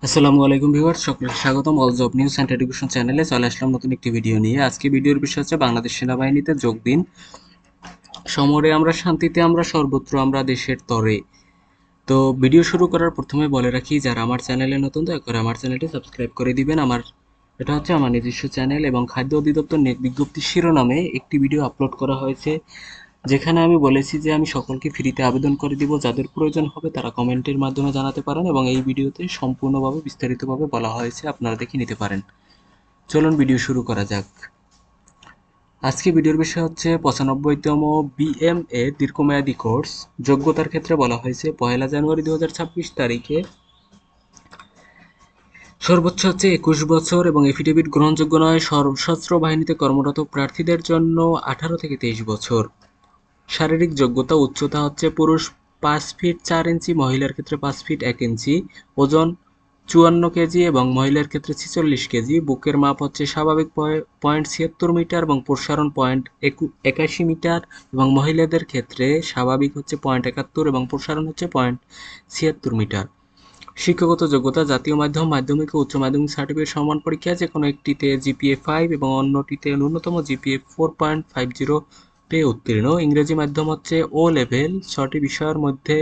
আসসালামু আলাইকুম ভিউয়ার্স, সকলকে স্বাগতম all job news and education চ্যানেলে। চলে আসলাম নতুন একটি ভিডিও নিয়ে। আজকে ভিডিওর বিষয় হচ্ছে বাংলাদেশ সেনাবাহিনীতে যোগ দিন। সমরে আমরা শান্তিতে, আমরা সর্বত্র, আমরা দেশের তরে। তো ভিডিও শুরু করার প্রথমে বলে রাখি, যারা আমার চ্যানেলে নতুন দয়া করে আমার চ্যানেলটি সাবস্ক্রাইব করে দিবেন। এটা হচ্ছে আমার নিজস্ব চ্যানেল এবং খাদ্য অধিদপ্তর বিজ্ঞপ্তি শিরোনামে একটি ভিডিও আপলোড করা হয়েছে, যেখানে আমি বলেছি যে আমি সকলকে ফ্রিতে আবেদন করে দিব। যাদের প্রয়োজন হবে তারা কমেন্টের মাধ্যমে জানাতে পারেন এবং এই ভিডিওতে সম্পূর্ণভাবে বিস্তারিতভাবে বলা হয়েছে, আপনারা দেখে নিতে পারেন। চলুন ভিডিও শুরু করা যাক। আজকে ভিডিওর বিষয় হচ্ছে 95তম বিএমএ দীর্ঘমেয়াদী কোর্স। যোগ্যতার ক্ষেত্রে বলা হয়েছে 1 জানুয়ারি 2026 তারিখে সর্বোচ্চ হচ্ছে 21 বছর এবং এফিডেভিট গ্রহণযোগ্য নয়। সশস্ত্র বাহিনীতে কর্মরত প্রার্থীদের জন্য 18 থেকে 23 বছর। শারীরিক যোগ্যতা, উচ্চতা হচ্ছে পুরুষ 5 ফিট 4 ইঞ্চি, মহিলার ক্ষেত্রে 5 ফিট 1 ইঞ্চি, ওজন 54 কেজি এবং মহিলার ক্ষেত্রে 46 কেজি। বুকের মাপ হচ্ছে স্বাভাবিক 0.76 মিটার এবং প্রসারণ 0.81 মিটার এবং মহিলাদের ক্ষেত্রে স্বাভাবিক হচ্ছে 0.71 এবং প্রসারণ হচ্ছে 0.76 মিটার। শিক্ষাগত যোগ্যতা, জাতীয় মাধ্যম, মাধ্যমিক ও উচ্চ মাধ্যমিক সার্টিফিকেট সমান পরীক্ষা যে কোনো একটিতে জিপিএ 5 এবং অন্যটিতে ন্যূনতম জিপিএ 4.50 পেয়ে উত্তীর্ণ। ইংরেজি মাধ্যম হচ্ছে ও লেভেল। 6টি বিষয়ের মধ্যে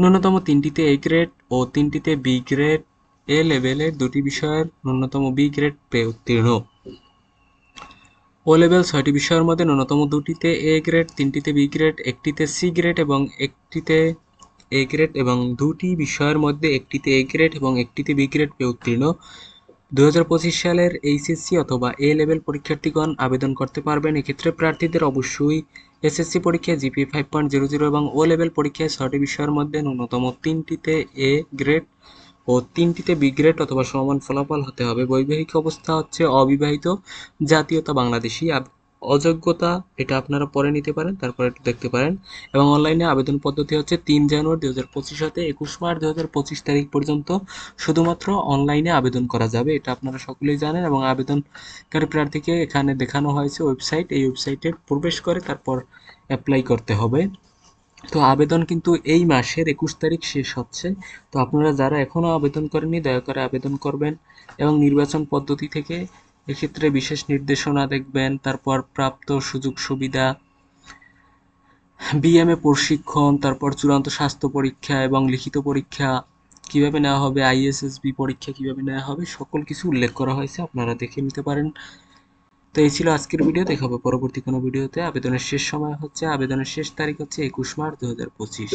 ন্যূনতম 3টিতে এ গ্রেড ও 3টিতে বি গ্রেড। এ লেভেলের 2টি বিষয়ের ন্যূনতম বি গ্রেড পেয়ে উত্তীর্ণ। ও লেভেল 6টি বিষয়ের মধ্যে ন্যূনতম 2টিতে এ গ্রেড, 3টিতে বি গ্রেড, একটিতে সি গ্রেড এবং একটিতে এ গ্রেড এবং 2টি বিষয়ের মধ্যে একটিতে এ গ্রেড এবং একটিতে বি গ্রেড পেয়ে উত্তীর্ণ। 2025 সালের এইচএসসি অথবা এ লেভেল পরীক্ষার্থীগণ আবেদন করতে পারবেন। এক্ষেত্রে প্রার্থীদের অবশ্যই এসএসসি পরীক্ষায় জিপিএ 5.00 এবং ও লেভেল পরীক্ষায় 6টি বিষয়ের মধ্যে ন্যূনতম 3টিতে এ গ্রেড ও 3টিতে বি গ্রেড অথবা সমান ফলাফল হতে হবে। বৈবাহিক অবস্থা হচ্ছে অবিবাহিত, জাতীয়তা বাংলাদেশী। অযোগ্যতা এটা আপনারা পরে নিতে পারেন, তারপর একটু দেখতে পারেন। এবং অনলাইনে আবেদন পদ্ধতি হচ্ছে 3 জানুয়ারি 2025 হতে 21 মার্চ 2025 তারিখ পর্যন্ত শুধুমাত্র অনলাইনে আবেদন করা যাবে। এটা আপনারা সকলেই জানেন এবং আবেদনকারী প্রার্থীকে এখানে দেখানো হয়েছে ওয়েবসাইট, এই ওয়েবসাইটে প্রবেশ করে তারপর অ্যাপ্লাই করতে হবে। তো আবেদন কিন্তু এই মাসের 21 তারিখ শেষ হচ্ছে। তো আপনারা যারা এখনও আবেদন করেননি দয়া করে আবেদন করবেন এবং নির্বাচন পদ্ধতি থেকে এক্ষেত্রে বিশেষ নির্দেশনা দেখবেন, তারপর প্রাপ্ত সুযোগ সুবিধা, বিএমএ প্রশিক্ষণ, তারপর চূড়ান্ত স্বাস্থ্য পরীক্ষা এবং লিখিত পরীক্ষা কিভাবে নেওয়া হবে, আইএসএসবি পরীক্ষা কিভাবে নেওয়া হবে, সকল কিছু উল্লেখ করা হয়েছে, আপনারা দেখে নিতে পারেন। তো এই ছিল আজকের ভিডিও। দেখা হবে পরবর্তী কোনো ভিডিওতে। আবেদনের শেষ সময় হচ্ছে, আবেদনের শেষ তারিখ হচ্ছে 21 মার্চ 2025।